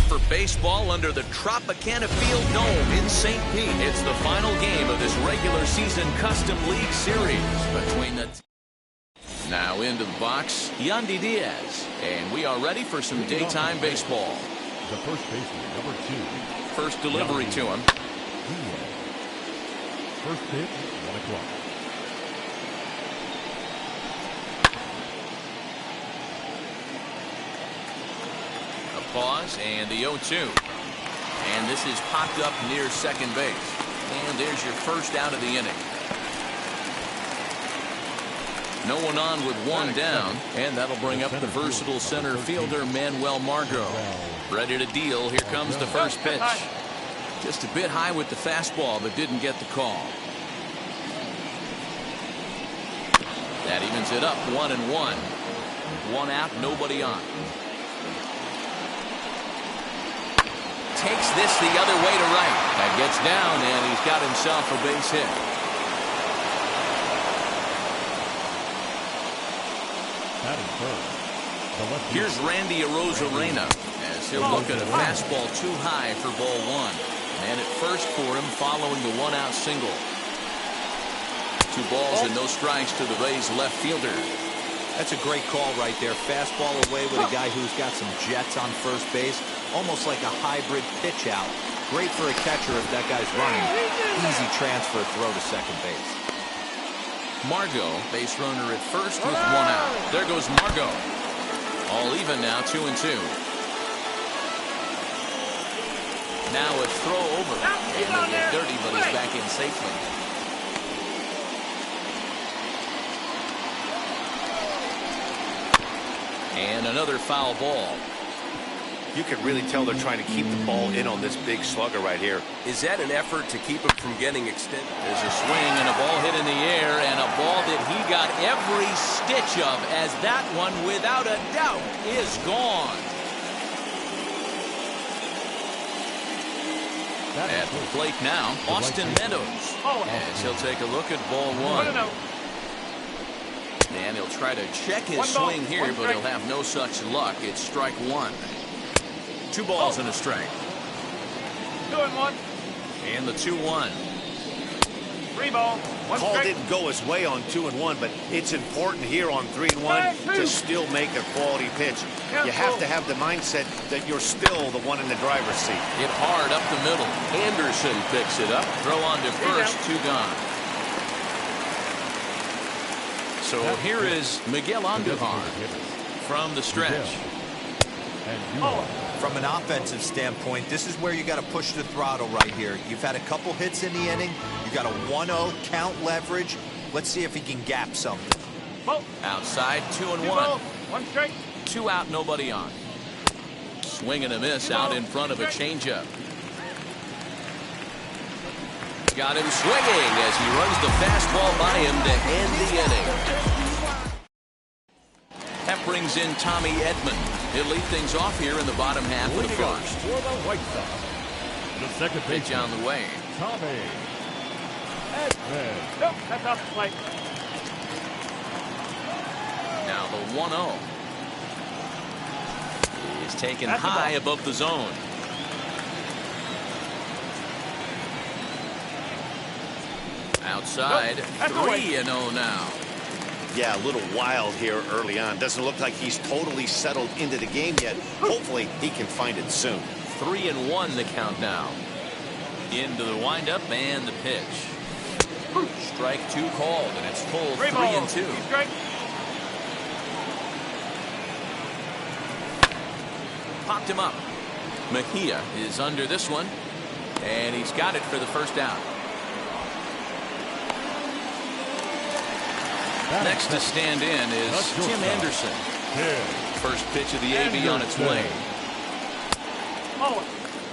for baseball under the Tropicana Field Dome in St. Pete. It's the final game of this regular season Custom League Series between the... Now into the box, Yandy Diaz. And we are ready for some daytime baseball. The first baseman, number 2. First delivery to him. First pitch, 1 o'clock. Pause and the 0-2. And this is popped up near second base. And there's your first out of the inning. No one on with one down. And that'll bring up the versatile center fielder Manuel Margot. Ready to deal. Here comes the first pitch. Just a bit high with the fastball, but didn't get the call. That evens it up 1-1. One out, nobody on. Takes this the other way to right. That gets down, and he's got himself a base hit. Here's Randy Arozarena as he'll look at a fastball too high for ball 1. And at first for him following the one-out single. 2 balls and no strikes to the Rays left fielder. That's a great call right there. Fastball away with a guy who's got some jets on first base. Almost like a hybrid pitch out. Great for a catcher if that guy's running. Easy transfer throw to second base. Margot, base runner at first with 1 out. There goes Margot. All even now, 2-2. Now a throw over. And they get dirty, but he's back in safely. And another foul ball. You can really tell they're trying to keep the ball in on this big slugger right here. Is that an effort to keep him from getting extended? There's a swing and a ball hit in the air, and a ball that he got every stitch of, as that one, without a doubt, is gone. At the plate now, Austin Meadows, as he'll take a look at ball 1. And he'll try to check his swing here, but he'll have no such luck. It's strike 1. 2 balls and a strike. 2-1. And the 2-1. 3 ball. Call didn't go his way on 2-1, but it's important here on 3-1 to still make a quality pitch. You have to have the mindset that you're still the one in the driver's seat. Hit hard up the middle. Anderson picks it up. Throw on to first. 2 gone. So here is Miguel Andujar from the stretch. From an offensive standpoint, this is where you got to push the throttle right here. You've had a couple hits in the inning. You got a 1-0 count leverage. Let's see if he can gap something. Outside, 2-1. 1 strike. 2 out, nobody on. Swing and a miss out in front of a changeup. Got him swinging as he runs the fastball by him to end the inning. That brings in Tommy Edman. He'll lead things off here in the bottom half of the first. For the White Sox, the second pitch on the way. Tommy Edman. Nope, that's off the plate. Now the 1-0 is taken high above the zone. Outside, 3-0 now. Yeah, a little wild here early on. Doesn't look like he's totally settled into the game yet. Hopefully he can find it soon. 3-1 the count now. Into the windup and the pitch. Strike 2 called, and it's full 3-2. Popped him up. Mejia is under this one, and he's got it for the first out. Next to stand in is Tim Anderson. First pitch of the AB on its way.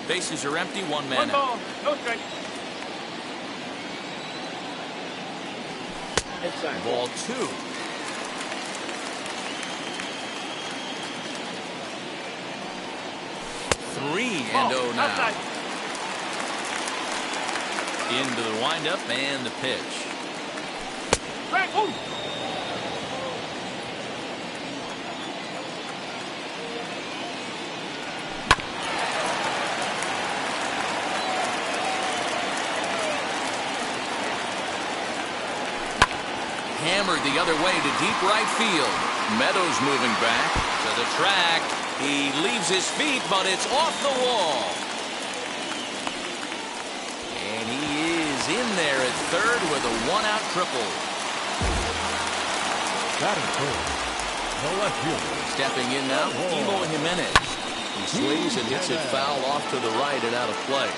Bases are empty, 1 man out. No strike. Ball 2. Three and 0 now. Outside. Into the windup and the pitch. hammered the other way to deep right field. Meadows moving back to the track. He leaves his feet, but it's off the wall. And he is in there at third with a one-out triple. Batting third, the left fielder. Stepping in now, Eloy Jimenez. He swings and hits it foul off to the right and out of play.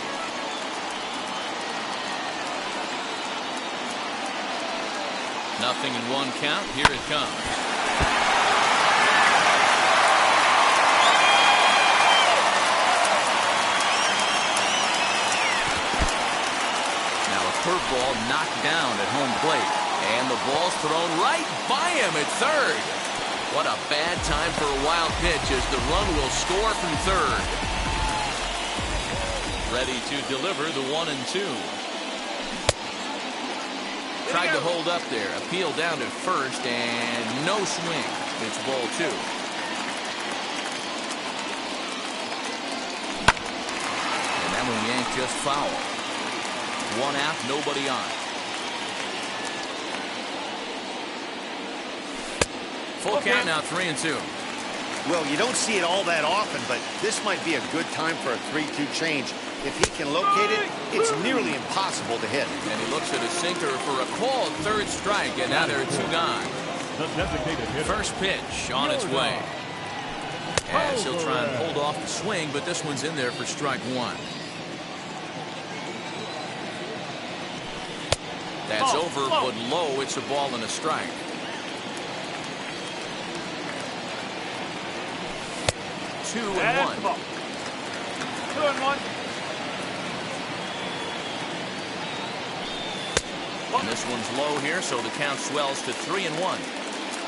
Nothing in one count. Here it comes. Now a curveball knocked down at home plate. And the ball's thrown right by him at third. What a bad time for a wild pitch as the run will score from third. Ready to deliver the 1-2. Tried to hold up there. Appeal down to first and no swing. It's ball 2. And that one yanked just foul. 1 out, nobody on. Full count now, 3-2. Well, you don't see it all that often, but this might be a good time for a 3-2 change. If he can locate it, it's nearly impossible to hit. And he looks at a sinker for a called third strike, and now there are 2 gone. The designated hitter. First pitch on its way. As he'll try and hold off the swing, but this one's in there for strike 1. That's over, but low. It's a ball and a strike. Two and 1. 2-1. And this one's low here, so the count swells to 3-1.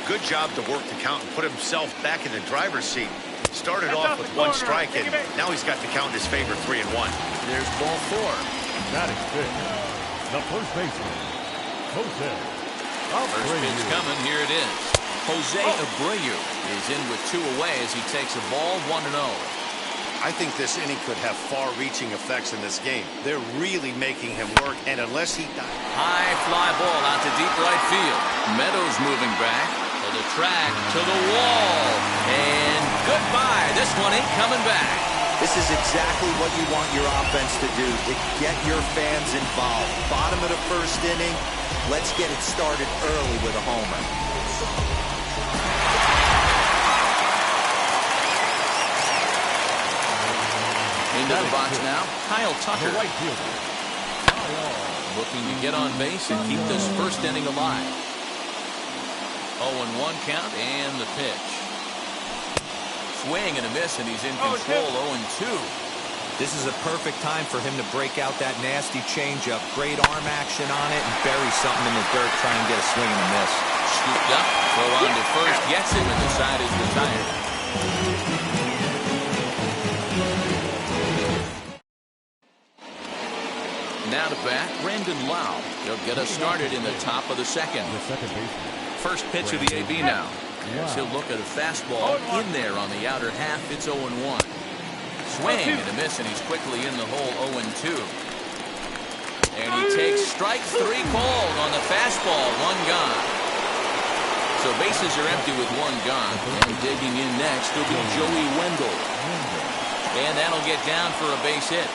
Good job to work the count and put himself back in the driver's seat. Started off with 1 strike, and now he's got the count in his favor, 3-1. There's ball 4. Batting fifth, the first baseman, Jose First pitch coming. Here it is. Jose Abreu is in with 2 away as he takes a ball 1-0. I think this inning could have far-reaching effects in this game. They're really making him work, and unless he... High fly ball out to deep right field. Meadows moving back to the track, to the wall. And goodbye. This one ain't coming back. This is exactly what you want your offense to do, to get your fans involved. Bottom of the first inning, let's get it started early with a homer. Into the box now, Kyle Tucker. The right fielder. Looking to get on base and keep this first inning alive. 0-1 count and the pitch. Swing and a miss, and he's in control. 0-2. This is a perfect time for him to break out that nasty changeup. Great arm action on it and bury something in the dirt, try and get a swing and a miss. Scooped up, throw on to first, gets him, and the side is retired. Now to bat, Brandon Lau. He'll get us started in the top of the second. The second baseman. First pitch of the AB now. As he'll look at a fastball in there on the outer half. It's 0-1. Swing and a miss, and he's quickly in the hole. 0-2. And he takes strike 3 called on the fastball. 1 gone. So bases are empty with 1 gone. And digging in next will be Joey Wendell. And that'll get down for a base hit.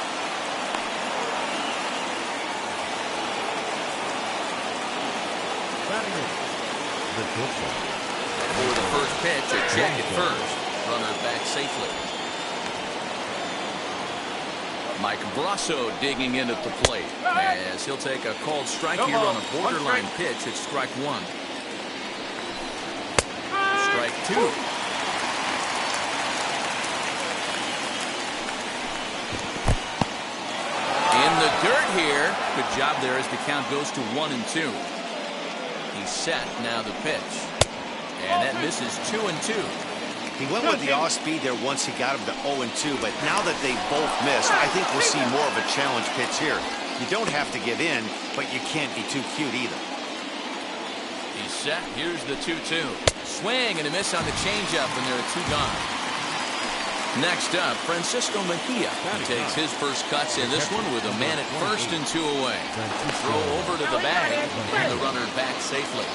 Batting in, the shortstop. For the first pitch, a check at first. Runner back safely. Mike Brasso digging in at the plate as he'll take a called strike here on a borderline pitch at strike 1. Strike 2. In the dirt here. Good job there as the count goes to 1-2. He's set. Now the pitch. And that misses 2-2. He went with the off-speed there once he got him to 0-2, but now that they both missed, I think we'll see more of a challenge pitch here. You don't have to give in, but you can't be too cute either. He's set. Here's the 2-2. Swing and a miss on the changeup, and there are 2 gone. Next up, Francisco Mejia. He takes his first cuts in this one with a man at first and 2 away. Throw over to the bag, and the runner back safely.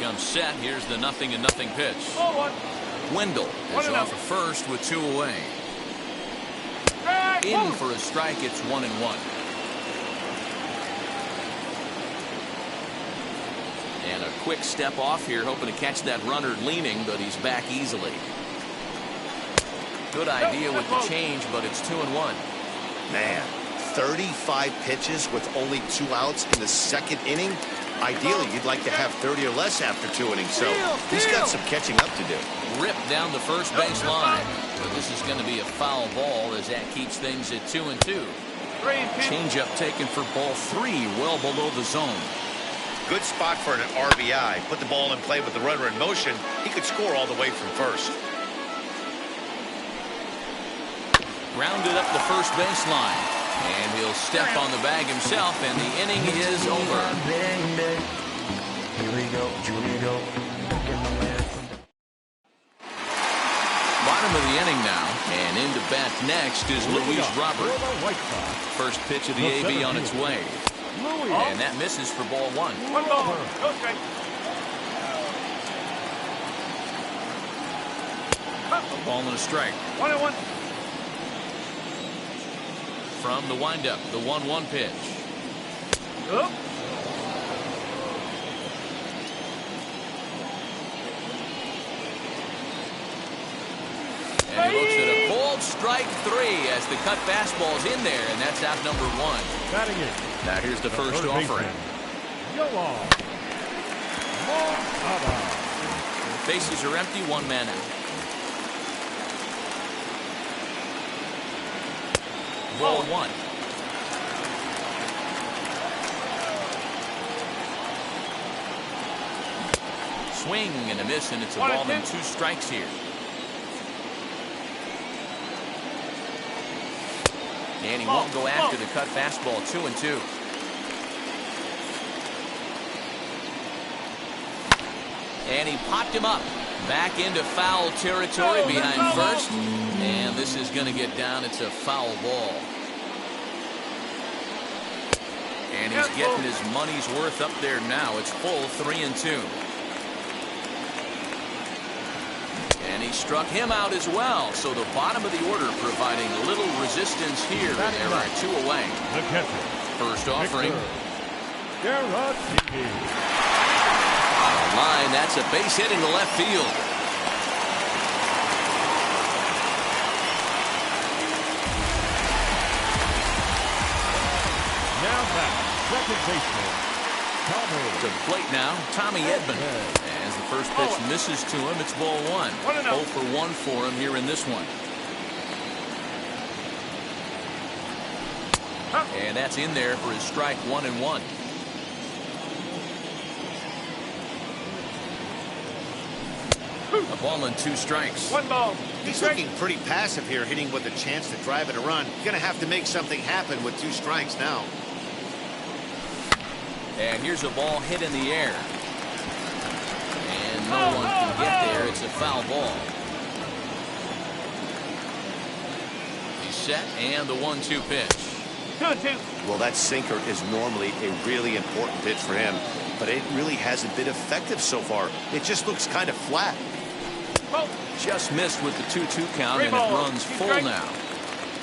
comes set. Here's the 0-0 pitch. Ball one. Wendell is off at first with 2 away. In for a strike. It's 1-1. And a quick step off here, hoping to catch that runner leaning, but he's back easily. Good idea with the change, but it's 2-1. Man, 35 pitches with only 2 outs in the second inning. Ideally, you'd like to have 30 or less after 2 innings, so he's got some catching up to do. Ripped down the first base line, but this is going to be a foul ball as that keeps things at 2-2. Changeup taken for ball 3, well below the zone. Good spot for an RBI. Put the ball in play with the runner in motion. He could score all the way from first. Grounded up the first baseline. And he'll step on the bag himself, and the inning is over. Bottom of the inning now, and into bat next is Luis Robert. First pitch of the AB on its way. And that misses for ball 1. 1 ball. Go straight. A ball and a strike. 1-1. From the windup, the 1-1 pitch. Up. And he looks at a bold strike 3 as the cut fastball's in there, and that's out number 1. Batting in. Now here's the first offering. Bases are empty, 1 man out. Ball 1. Swing and a miss, and it's a ball and 2 strikes here. And he won't go after the cut fastball. 2-2. And he popped him up. Back into foul territory behind first. And this is going to get down. It's a foul ball. And he's getting his money's worth up there now. It's full 3-2. And he struck him out as well. So the bottom of the order providing little resistance here. And there are 2 away. The catcher. First offering. Garrett. Line, that's a base hit into left field. Now back, second baseman, Tommy. To the plate now, Tommy Edman. As the first pitch misses to him, it's ball 1. 0 for 1 for him here in this one. And that's in there for his strike 1-1. A ball and 2 strikes. 1 ball. He's looking pretty passive here, hitting with a chance to drive it a run. Going to have to make something happen with 2 strikes now. And here's a ball hit in the air. And no one can get there. It's a foul ball. He's set, and the 1-2 pitch. 2-2. Well, that sinker is normally a really important pitch for him, but it really hasn't been effective so far. It just looks kind of flat. Just missed with the 2-2 count, and it runs full now.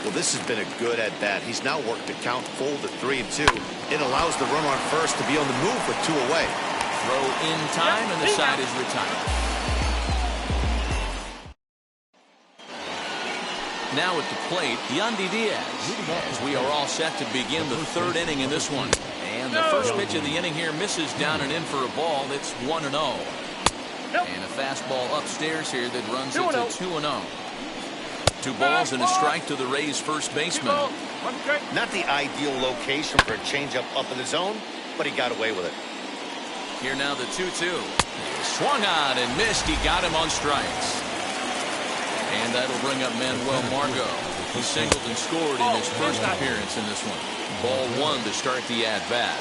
Well, this has been a good at-bat. He's now worked the count full to 3-2. It allows the runner on first to be on the move with 2 away. Throw in time, and the side is retired. Now at the plate, Yandy Diaz, as we are all set to begin the 3rd inning in this one. And the first pitch of the inning here misses down and in for a ball. It's 1-0. And a fastball upstairs here that runs it to 2-0. 2 balls and a strike to the Rays' first baseman. Not the ideal location for a changeup up in the zone, but he got away with it. Here now the 2-2. Swung on and missed. He got him on strikes. And that'll bring up Manuel Margot. He singled and scored in his first appearance in this one. Ball 1 to start the at-bat.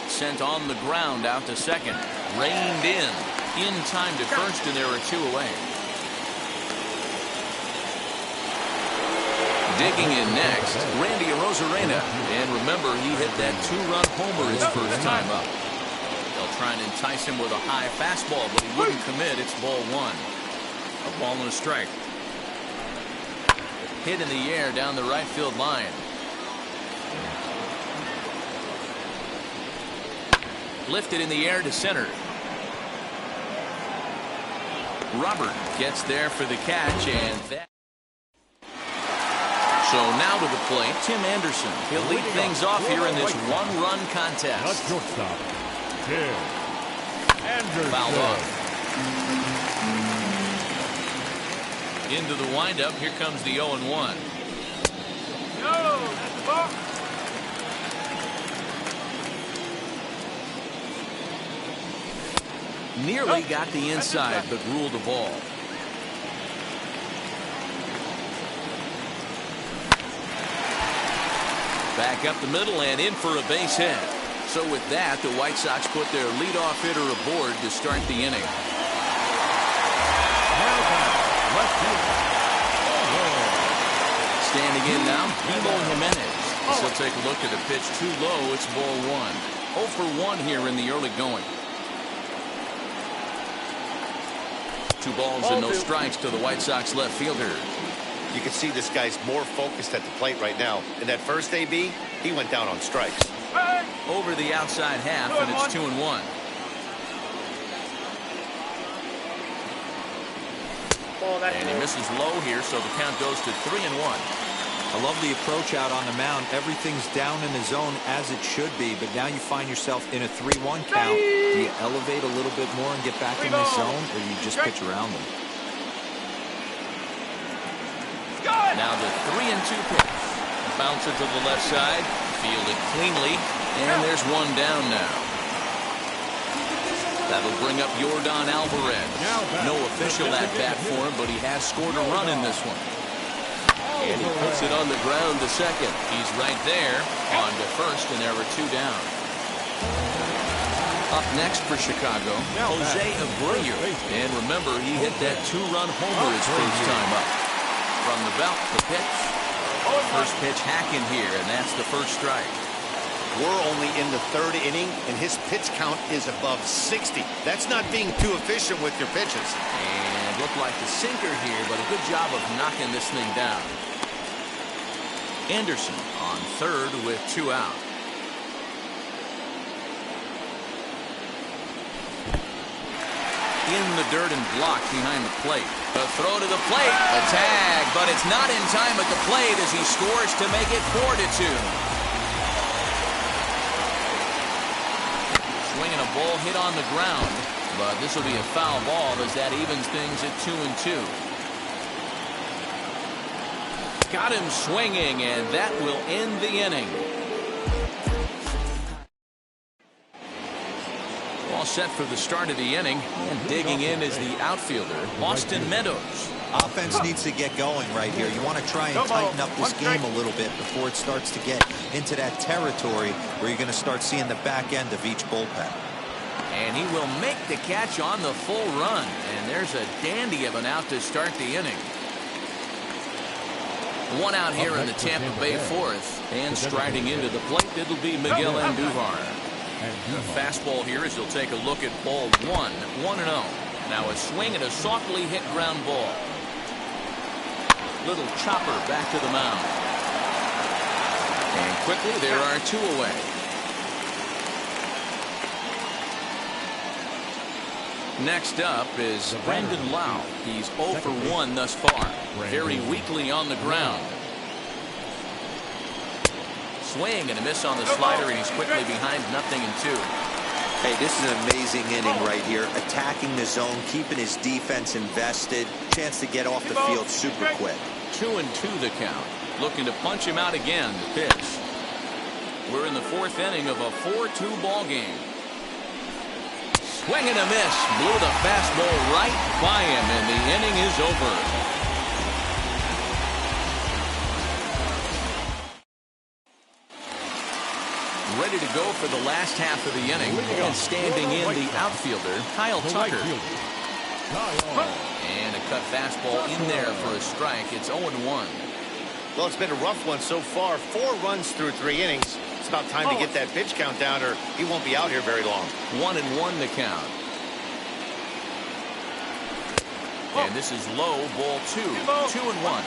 Sent on the ground out to second. Reined in time to first, and there are 2 away. Digging in next, Randy Arozarena. And remember, he hit that 2-run homer his first time up. They'll They'll try and entice him with a high fastball, but he wouldn't commit. It's ball one. A ball and a strike. Hit in the air down the right field line. Lifted in the air to center. Robert gets there for the catch, and that. So now to the plate, Tim Anderson. He'll lead things off here in this one-run contest. Not shortstop, Tim Anderson. Fouled off. Into the windup. Here comes the 0-1. No, that's the ball. Nearly got the inside, but ruled the ball. Back up the middle and in for a base hit. So with that, the White Sox put their leadoff hitter aboard to start the inning. Standing in now, Eloy Jimenez. So take a look at the pitch too low. It's ball one. 0 for 1 here in the early going. 2 balls and no strikes to the White Sox left fielder. You can see this guy's more focused at the plate right now. In that first AB, he went down on strikes. Over the outside half, and it's 2-1. And he misses low here, so the count goes to 3-1. I love the approach out on the mound. Everything's down in the zone as it should be, but now you find yourself in a 3-1 count. Do you elevate a little bit more and get back in the zone, or do you just pitch around them? Now the 3-2 pitch. Bouncer to the left side. Fielded cleanly. And there's one down now. That'll bring up Yordan Alvarez. No official at bat for him, but he has scored a run in this one. And he puts it on the ground to second. He's right there on to first, and there were 2 down. Up next for Chicago, Jose Abreu. And remember, he hit that 2-run homer his first time up. From the belt, the pitch. First pitch hacking here, and that's the first strike. We're only in the 3rd inning, and his pitch count is above 60. That's not being too efficient with your pitches. And looked like the sinker here, but a good job of knocking this thing down. Anderson on 3rd with 2 out. In the dirt and blocked behind the plate. A throw to the plate. A tag, but it's not in time at the plate as he scores to make it 4-2. Swinging a ball hit on the ground, but this will be a foul ball as that evens things at 2-2. Got him swinging, and that will end the inning. All set for the start of the inning, and digging in is the outfielder, Austin Meadows. Offense needs to get going right here. You want to try and tighten up this game a little bit before it starts to get into that territory where you're going to start seeing the back end of each bullpen. And he will make the catch on the full run, and there's a dandy of an out to start the inning. 1 out here in the Tampa Bay 4th, and striding into the plate, it'll be Miguel Andujar. The fastball here as he'll take a look at ball 1, 1-0. Now a swing and a softly hit ground ball. Little chopper back to the mound. And quickly there are 2 away. Next up is Brandon Lau. He's 0 for 1 thus far. Very weakly on the ground. Swing and a miss on the slider, and he's quickly behind 0-2. Hey, this is an amazing inning right here. Attacking the zone, keeping his defense invested. Chance to get off the field super quick. 2-2 the count. Looking to punch him out again. The pitch. We're in the 4th inning of a 4-2 ball game. Swing and a miss. Blew the fastball right by him, and the inning is over. Ready to go for the last half of the inning, and standing in the outfielder, Kyle Tucker. And a cut fastball in there for a strike. It's 0-1. Well, it's been a rough one so far. 4 runs through 3 innings. about time to get that pitch count down, or he won't be out here very long. 1-1 the count. And this is low, ball 2. 2-1.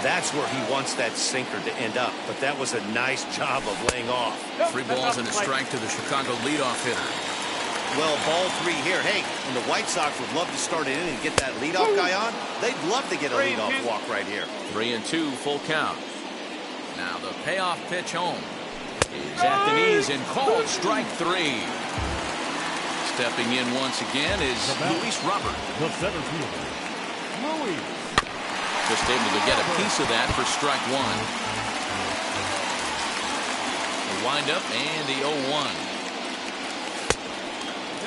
That's where he wants that sinker to end up, but that was a nice job of laying off. 3 balls and a strike to the Chicago leadoff hitter. Well, ball 3 here. Hey, and the White Sox would love to start it in and get that leadoff guy on. They'd love to get a leadoff walk right here. 3-2, full count. Now the payoff pitch home is at the knees and called strike 3. Stepping in once again is Luis Robert. The center fielder, Luis. Just able to get a piece of that for strike 1. The windup and the 0-1.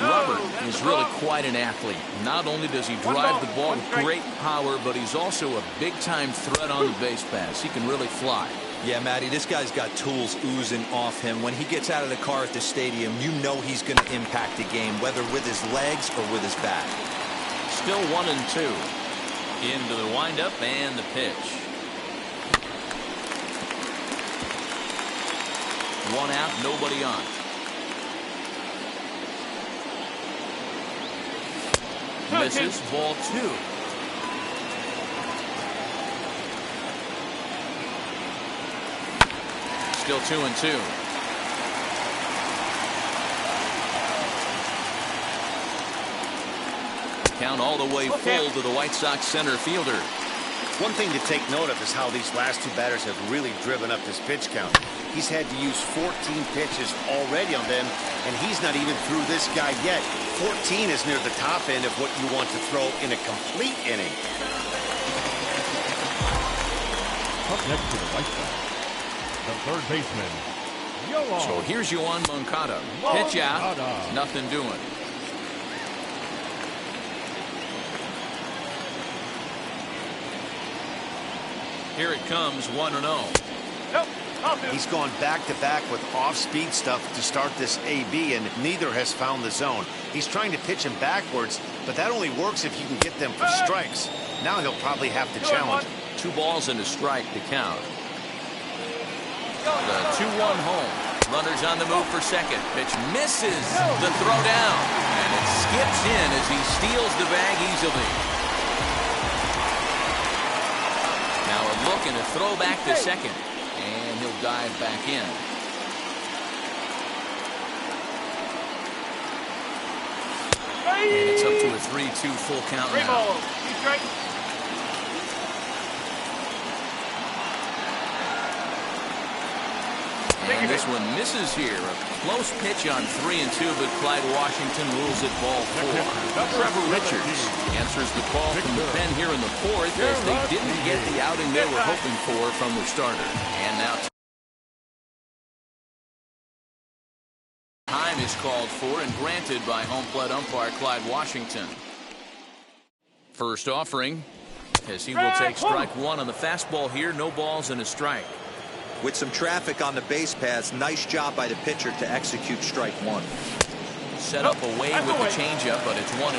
Robert is really quite an athlete. Not only does he drive the ball with great power, but he's also a big-time threat on the base pass. He can really fly. Yeah, Matty, this guy's got tools oozing off him. When he gets out of the car at the stadium, you know he's going to impact the game, whether with his legs or with his bat. Still 1-2. Into the windup and the pitch. 1 out, nobody on. Misses, ball 2. Still 2-2. Count all the way full to the White Sox center fielder. One thing to take note of is how these last 2 batters have really driven up this pitch count. He's had to use 14 pitches already on them, and he's not even through this guy yet. 14 is near the top end of what you want to throw in a complete inning. Up next to the White Sox, the third baseman, Yoan. So here's Yoan Moncada. Pitch out. Nothing doing. Here it comes, 1-0. He's gone back-to-back with off-speed stuff to start this AB, and neither has found the zone. He's trying to pitch him backwards, but that only works if you can get them for strikes. Now he'll probably have to challenge. 2 balls and a strike to count. The 2-1 home. Runners on the move for second. Pitch misses the throw down, and it skips in as he steals the bag easily. Now a look and a throw back to second, and he'll dive back in. And it's up to a 3-2 full count now. And this one misses here. A close pitch on 3-2, but Clyde Washington rules it ball 4. Trevor Richards answers the call from the pen here in the 4th as they didn't get the outing they were hoping for from their starter. And now time is called for and granted by home plate umpire Clyde Washington. First offering as he will take strike 1 on the fastball here. No balls and a strike. With some traffic on the base paths, nice job by the pitcher to execute strike 1. Set up away with the changeup, but it's 1-1.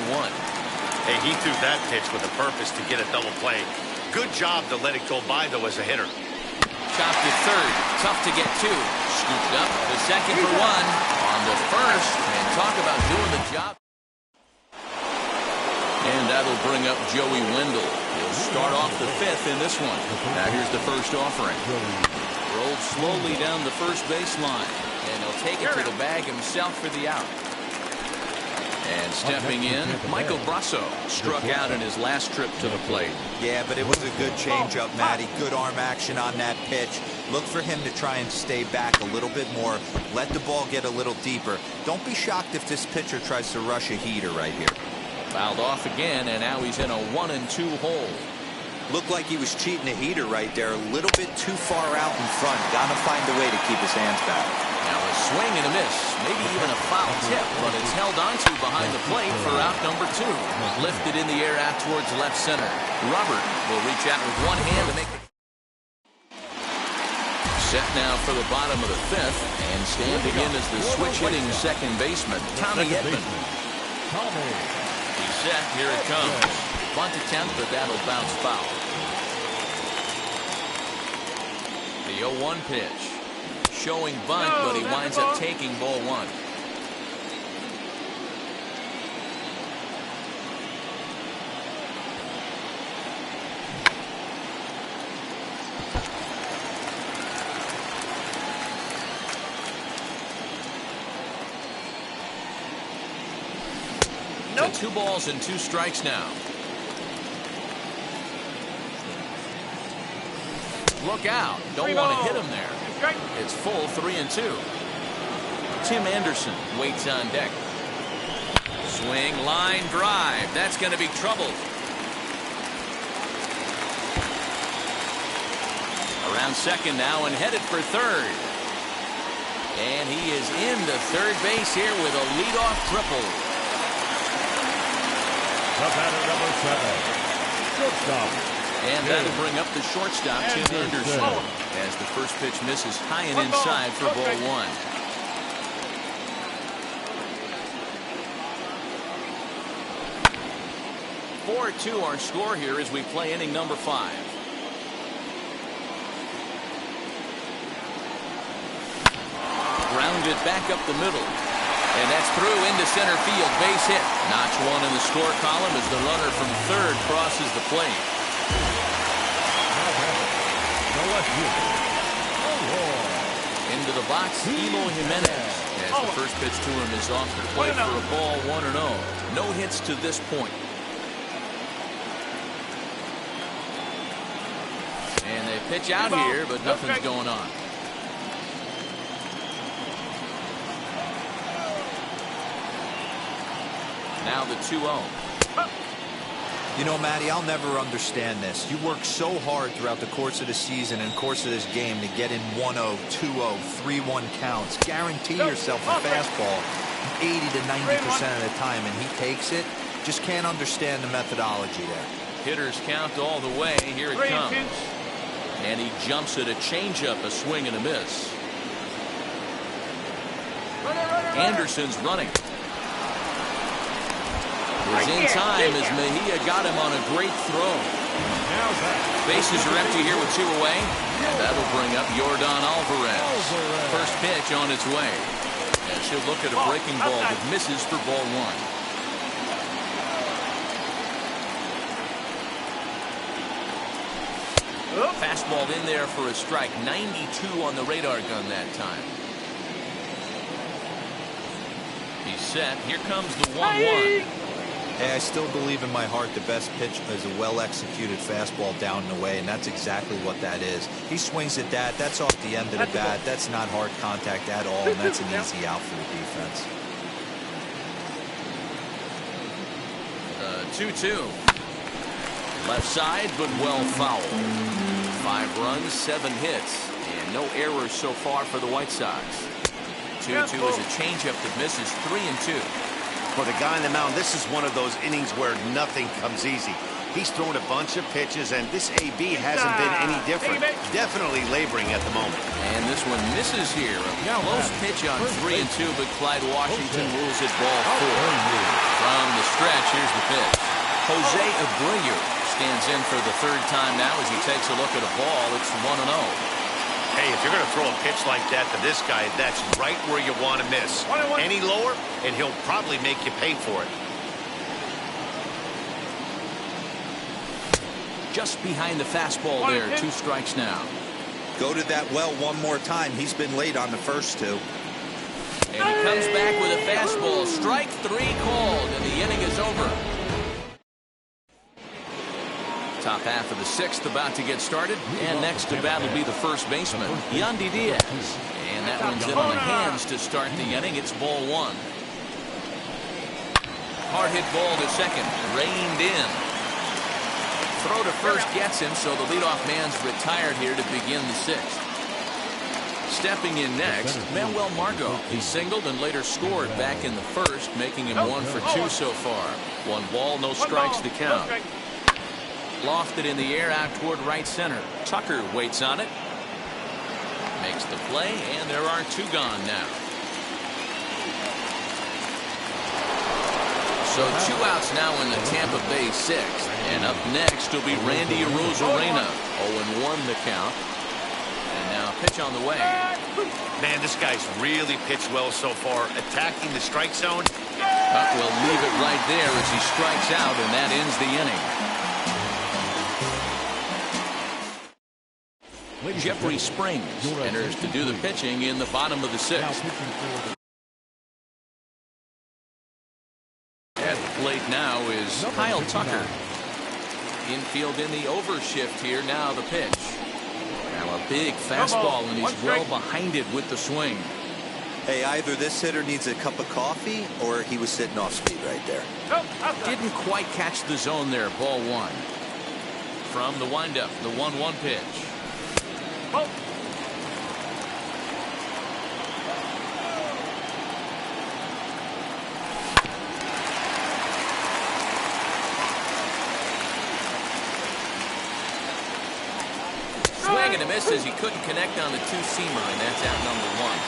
Hey, he threw that pitch with a purpose to get a double play. Good job to let it go by, though, as a hitter. Chopped to third. Tough to get to. Scooped up the second for 1. On the first. And talk about doing the job. And that'll bring up Joey Wendle. He'll start off the 5th in this one. Now here's the first offering. Rolled slowly down the first baseline. And he'll take it to the bag himself for the out. And stepping in, Michael Brasso struck out in his last trip to the plate. Yeah, but it was a good changeup, Matty. Good arm action on that pitch. Look for him to try and stay back a little bit more. Let the ball get a little deeper. Don't be shocked if this pitcher tries to rush a heater right here. Fouled off again, and now he's in a 1-2 hole. Looked like he was cheating a heater right there. A little bit too far out in front. Gotta find a way to keep his hands back. Now a swing and a miss. Maybe even a foul tip, but it's held onto behind the plate for out number 2. Lifted in the air out towards left center. Robert will reach out with one hand to make the... Set now for the bottom of the 5th, and standing in as the switch-hitting second baseman, Tommy Edman. He's set. Here it comes. Bunt attempt, but that'll bounce foul. The 0-1 pitch. Showing bunt, but he winds up taking ball one. Nope. 2 balls and 2 strikes now. Look out. Don't want to hit him there. It's full 3-2. Tim Anderson waits on deck. Swing, line, drive. That's going to be trouble. Around second now and headed for third. And he is into third base here with a leadoff triple. The batter, number 7. Shortstop. And that'll bring up the shortstop, Tim Anderson, as the first pitch misses high and inside for ball one. (4-2) our score here as we play inning number 5. Grounded back up the middle. And that's through into center field. Base hit. Notch one in the score column as the runner from third crosses the plate. Into the box, Eloy Jimenez, as the first pitch to him is off the plate for a ball 1-0. No hits to this point. And they pitch out here, but nothing's going on. Now the 2-0. You know, Matty, I'll never understand this. You work so hard throughout the course of the season and course of this game to get in 1-0, 2-0, 3-1 counts. Guarantee yourself a fastball 80 to 90% of the time, and he takes it. Just can't understand the methodology there. Hitters count all the way. Here it comes. And he jumps at a changeup, a swing and a miss. Anderson's running. Was in time as Mejia got him on a great throw. Bases are empty here with 2 away. And that'll bring up Yordan Alvarez. First pitch on its way. And she'll look at a breaking ball that misses for ball 1. Fastball in there for a strike. 92 on the radar gun that time. He's set. Here comes the 1-1. Hey, I still believe in my heart the best pitch is a well-executed fastball down and away, and that's exactly what that is. He swings at that. That's off the end of the bat. That's not hard contact at all, and that's an easy out for the defense. 2-2. Left side, but well fouled. 5 runs, 7 hits, and no errors so far for the White Sox. 2-2 is a changeup that misses 3-2. For the guy on the mound, this is one of those innings where nothing comes easy. He's thrown a bunch of pitches, and this AB hasn't been any different. Definitely laboring at the moment. And this one misses here. A close pitch on 3-2, but Clyde Washington rules it ball 4. From the stretch, here's the pitch. Jose Abreu stands in for the 3rd time now as he takes a look at a ball. It's 1-0. Hey, if you're going to throw a pitch like that to this guy, that's right where you want to miss. Any lower, and he'll probably make you pay for it. Just behind the fastball there. 2 strikes now. Go to that well one more time. He's been late on the first 2. And he comes back with a fastball. Strike 3 called, and the inning is over. Top half of the 6th about to get started, and next to bat will be the first baseman, Yandy Diaz. And that one's in on the hands to start the inning. It's ball 1. Hard hit ball to second, reined in. Throw to first gets him, so the leadoff man's retired here to begin the 6th. Stepping in next, Manuel Margot. He singled and later scored back in the 1st, making him 1 for 2 so far. 1 ball, no strikes to count. Lofted in the air out toward right center. Tucker waits on it. Makes the play, and there are 2 gone now. So 2 outs now in the Tampa Bay 6th. And up next will be Randy Arozarena. 0-1 the count. And now pitch on the way. Man, this guy's really pitched well so far, attacking the strike zone. But we'll leave it right there as he strikes out, and that ends the inning. Jeffrey Springs enters to do the pitching in the bottom of the sixth. At the plate now is Kyle Tucker. Infield in the overshift here. Now the pitch. Now a big fastball, and he's well behind it with the swing. Hey, either this hitter needs a cup of coffee or he was sitting off speed right there. Didn't quite catch the zone there. Ball one. From the windup, the 1-1 pitch. Swing and a miss as he couldn't connect on the two-seamer, and that's out number one.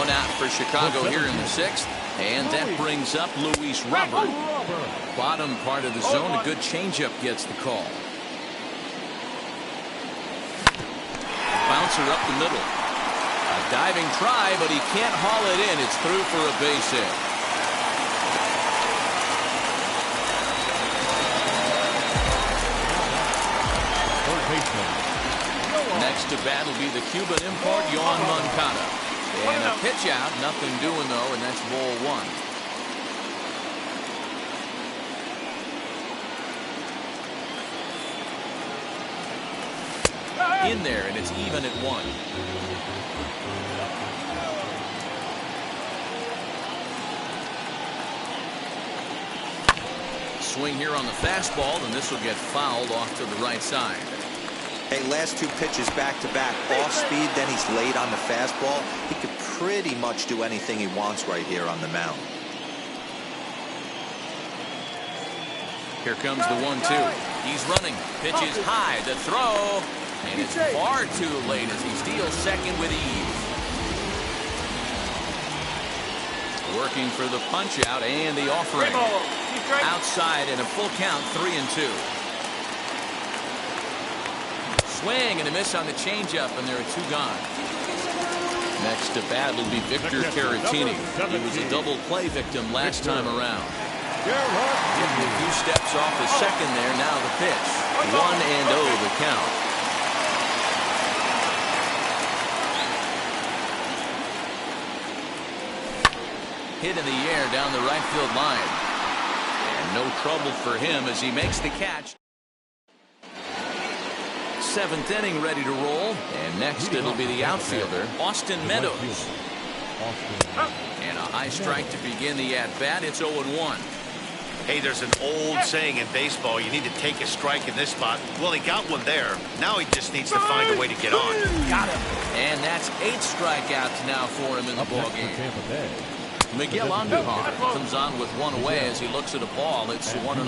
One out for Chicago here in the sixth, and that brings up Luis Robert. Bottom part of the zone, a good changeup gets the call. Bouncer up the middle. A diving try, but he can't haul it in. It's through for a base hit. Next to bat will be the Cuban import, Yoan Moncada. And a pitch out, nothing doing though, and that's ball one. In there, and it's even at one. Swing here on the fastball, and this will get fouled off to the right side. Hey, last two pitches back-to-back, off speed, then he's late on the fastball. He could pretty much do anything he wants right here on the mound. Here comes the 1-2. He's running. Pitch is high. The throw. And it's far too late as he steals second with ease. Working for the punch out and the offering. Outside and a full count, 3-2. Swing and a miss on the changeup, and there are two gone. Next to bat will be Victor Caratini. He was a double play victim last time around. Getting a few steps off the second there. Now the pitch. 1-0 the count. Hit in the air down the right field line. And no trouble for him as he makes the catch. Seventh inning ready to roll. And next it'll be the outfielder, Austin Meadows. And a high strike to begin the at-bat. It's 0-1. Hey, there's an old saying in baseball, you need to take a strike in this spot. Well, he got one there. Now he just needs to find a way to get on. Got him. And that's 8 strikeouts now for him in the ballgame. Miguel Andujar comes on with one away as he looks at a ball. It's 1-0.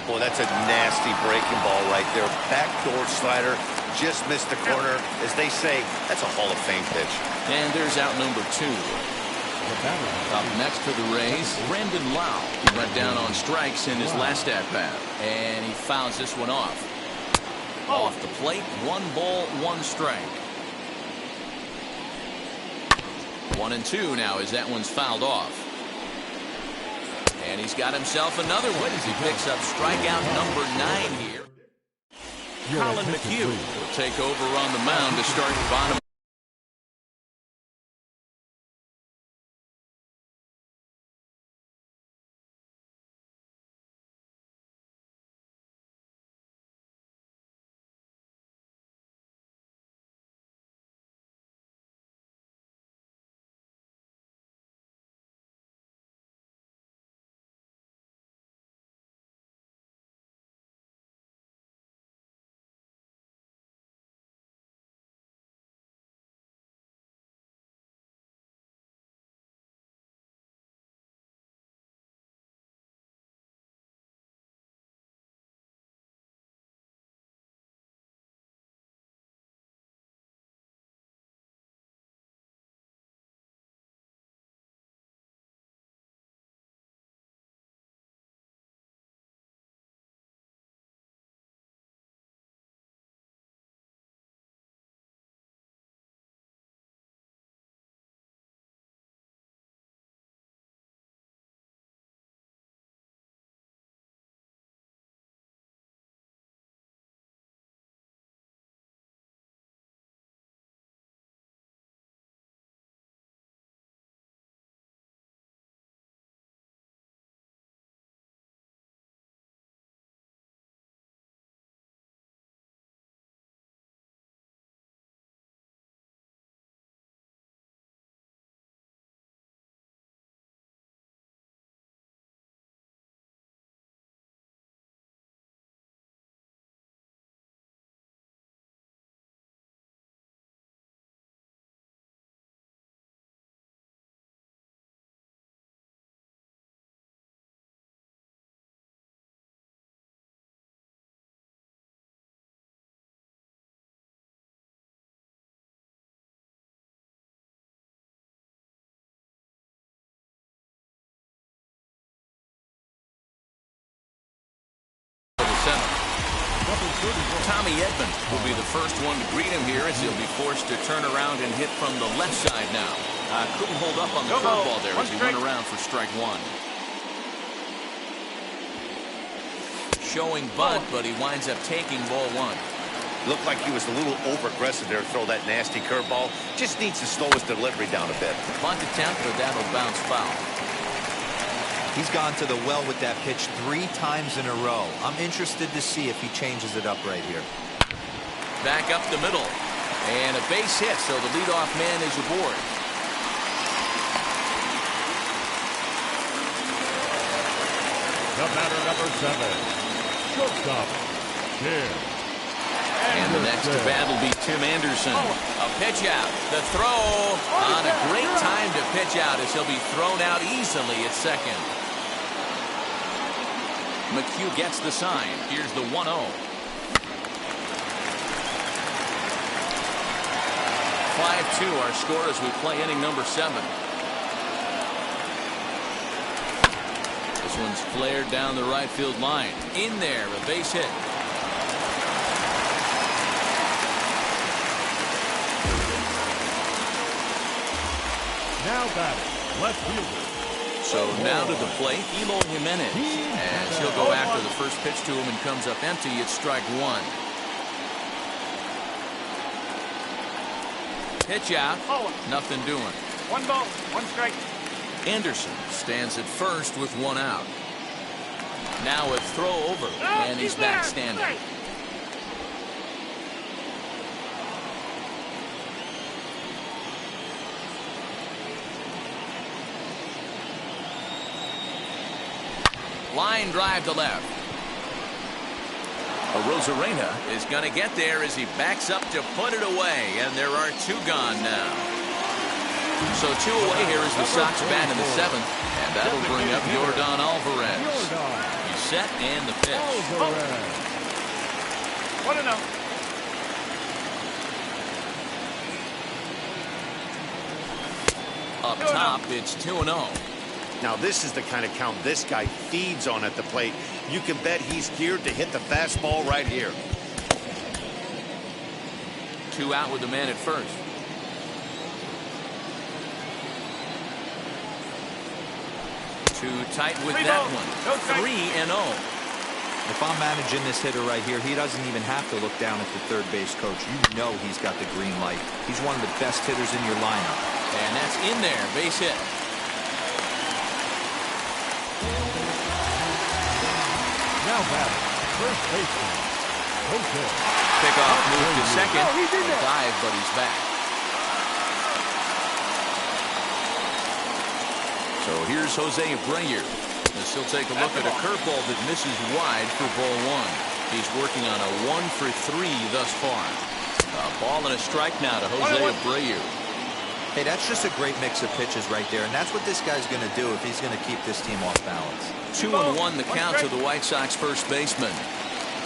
Boy, that's a nasty breaking ball right there. Backdoor slider, just missed the corner. As they say, that's a Hall of Fame pitch. And there's out number 2. Up next for the Rays, Brandon Lau. He went down on strikes in his last at-bat. And he fouls this one off. Off the plate, 1 ball, 1 strike. 1-2 now as that one's fouled off. And he's got himself another one as he picks up strikeout number 9 here. Colin McHugh will take over on the mound to start the bottom. 7th. Number 31. Tommy Edman will be the first one to greet him here as he'll be forced to turn around and hit from the left side now. Couldn't hold up on the curveball there as he went around for strike 1. Showing bunt, but he winds up taking ball 1. Looked like he was a little over-aggressive there to throw that nasty curveball. Just needs to slow his delivery down a bit. Bunt attempt, but that'll bounce foul. He's gone to the well with that pitch 3 times in a row. I'm interested to see if he changes it up right here. Back up the middle. And a base hit, so the leadoff man is aboard. The batter, number 7. Shortstop, Tim. And the next to bat will be Tim Anderson. A pitch out. The throw on a great time to pitch out as he'll be thrown out easily at second. McHugh gets the sign. Here's the 1-0. 5-2 our score as we play inning number 7. This one's flared down the right field line. In there, a base hit. Now batting, left fielder. So now to the plate, Eloy Jimenez. As he'll go after the first pitch to him and comes up empty, it's strike 1. Pitch out, nothing doing. 1 ball, 1 strike. Anderson stands at first with 1 out. Now a throw over, and he's back standing. Line drive to left. Arozarena is going to get there as he backs up to put it away, and there are 2 gone now. So 2 away here as the Sox bat in the 7th, and that'll bring up Yordan Alvarez. He's set and the pitch. 1-0. Up top, it's 2-0. Now this is the kind of count this guy feeds on at the plate. You can bet he's geared to hit the fastball right here. 2 out with the man at first. Too tight with that one. 3-0. If I'm managing this hitter right here, he doesn't even have to look down at the third base coach. You know he's got the green light. He's one of the best hitters in your lineup. And that's in there. Base hit. Now batting, first baseman, Jose. Pickoff move to second. A dive, but he's back. So here's Jose Abreu. As he'll take a look at a curveball that misses wide for ball 1. He's working on a 1 for 3 thus far. A ball and a strike now to Jose Abreu. Hey, that's just a great mix of pitches right there, and that's what this guy's going to do if he's going to keep this team off balance. 2-1 the count to the White Sox first baseman.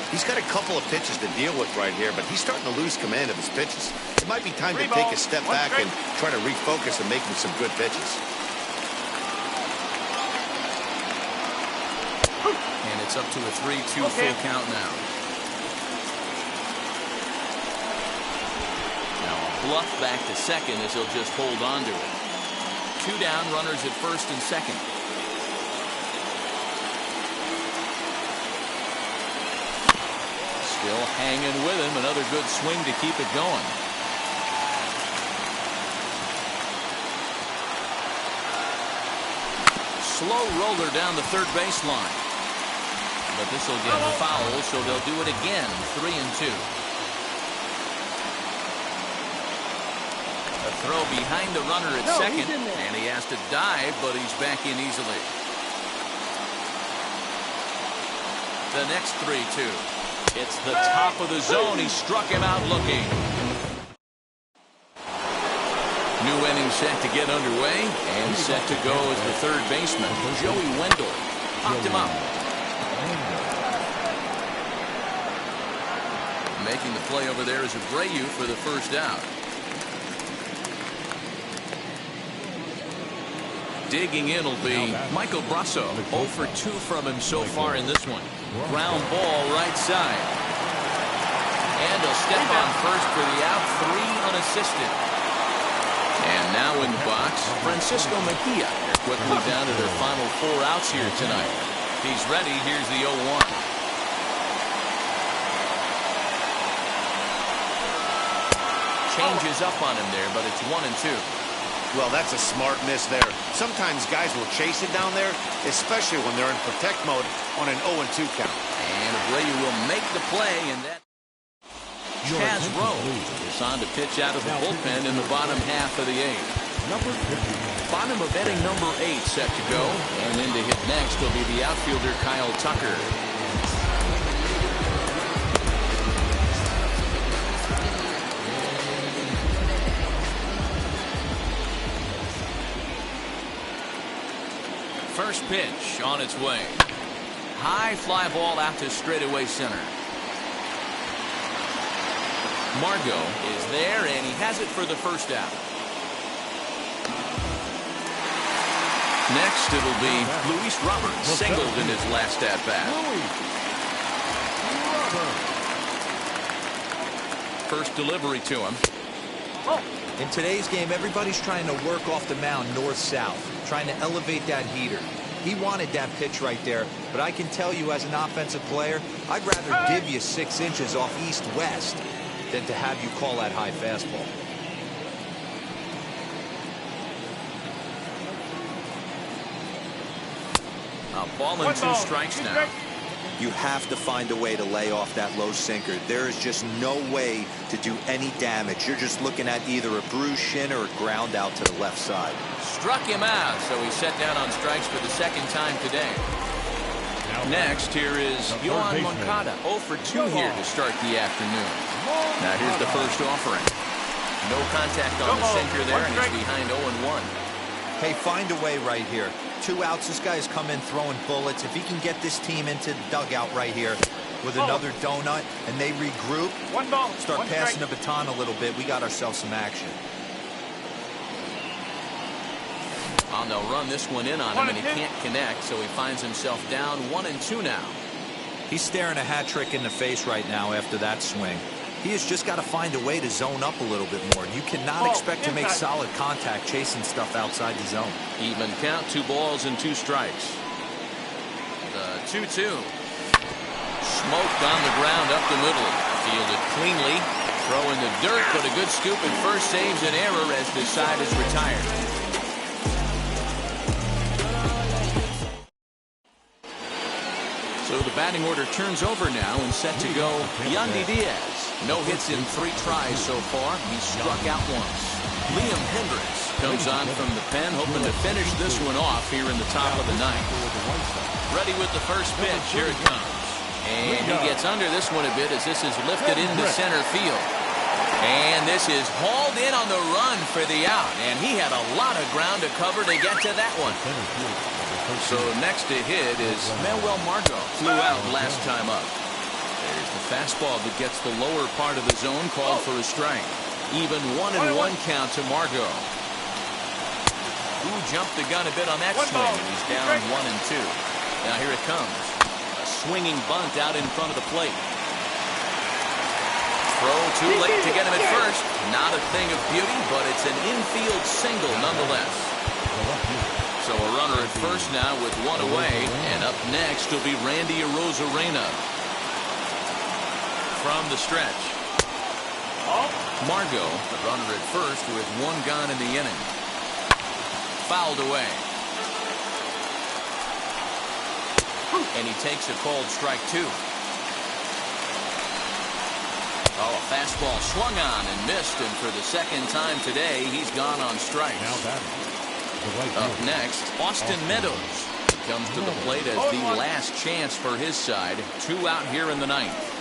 He's got a couple of pitches to deal with right here, but he's starting to lose command of his pitches. It might be time to take a step back and try to refocus and make him some good pitches. And it's up to a 3-2 full count now. Now a bluff back to second as he'll just hold on to it. 2 down, runners at first and second. Still hanging with him. Another good swing to keep it going. Slow roller down the third baseline. But this will get foul, so they'll do it again. 3-2. A throw behind the runner at second, and he has to dive, but he's back in easily. The next 3-2. It's the top of the zone. He struck him out looking. New inning set to get underway, and set to go as the third baseman, Joey Wendell. Popped him up. Making the play over there is Abreu for the first out. Digging in will be Michael Brasso. 0 for 2 from him so far in this one. Ground ball right side. And he'll step on first for the out, 3 unassisted. And now in the box, Francisco Mejia. They're quickly down to their final 4 outs here tonight. He's ready. Here's the 0-1. Changes up on him there, but it's 1-2. Well, that's a smart miss there. Sometimes guys will chase it down there, especially when they're in protect mode on an 0-2 count. And Abreu will make the play, and that Chaz Roe is on to pitch out of the bullpen in the bottom half of the 8th. Bottom of inning number 8 set to go, and in to hit next will be the outfielder Kyle Tucker. First pitch on its way. High fly ball out to straightaway center. Margot is there, and he has it for the first out. Next, it'll be Luis Robert, singled in his last at-bat. First delivery to him. In today's game, everybody's trying to work off the mound north-south, trying to elevate that heater. He wanted that pitch right there, but I can tell you as an offensive player, I'd rather give you 6 inches off east-west than to have you call that high fastball. A ball and 2 strikes now. You have to find a way to lay off that low sinker. There is just no way to do any damage. You're just looking at either a bruised shin or a ground out to the left side. Struck him out, so he's set down on strikes for the 2nd time today. Next, here is Yoan Moncada, 0 for 2 here to start the afternoon. Now here's the first offering. No contact on the sinker there, and he's behind 0-1. Hey, find a way right here. 2 outs. This guy's come in throwing bullets. If he can get this team into the dugout right here with another donut and they regroup, start passing the baton a little bit, we got ourselves some action. And they'll run this one in on him, and he can't connect, so he finds himself down 1-2 now. He's staring a hat trick in the face right now after that swing. He has just got to find a way to zone up a little bit more. You cannot expect to make solid contact chasing stuff outside the zone. Even count, 2 balls and 2 strikes. The 2-2. Smoked on the ground up the middle. Fielded cleanly. Throw in the dirt, but a good scoop at first saves an error as the side is retired. So the batting order turns over now and set to go Yandy Diaz. No hits in 3 tries so far. He struck out once. Liam Hendriks comes on from the pen, hoping to finish this one off here in the top of the 9th. Ready with the first pitch. Here it comes. And he gets under this one a bit as this is lifted into center field. And this is hauled in on the run for the out. And he had a lot of ground to cover to get to that one. So next to hit is Manuel Margot. Flew out last time up. There's the fastball that gets the lower part of the zone, called for a strike. Even 1-1 count to Margot. Who jumped the gun a bit on that swing, and he's down 1-2. Now here it comes. A swinging bunt out in front of the plate. Throw too late to get him at first. Not a thing of beauty, but it's an infield single nonetheless. So a runner at first now with 1 away, and up next will be Randy Arozarena. From the stretch, Margot, the runner at first with 1 gone in the inning. Fouled away. And he takes a called strike 2. Oh, a fastball swung on and missed, and for the 2nd time today, he's gone on strikes. Up next, Austin Meadows comes to the plate as the last chance for his side. 2 out here in the 9th.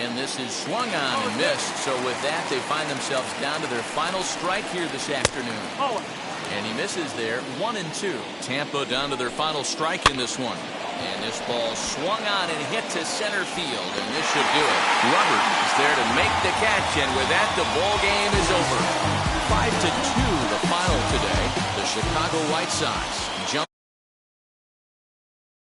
And this is swung on and missed. So with that, they find themselves down to their final strike here this afternoon. And he misses there, 1-2. Tampa down to their final strike in this one. And this ball swung on and hit to center field, and this should do it. Robert is there to make the catch, and with that, the ball game is over. 5-2 the final today. The Chicago White Sox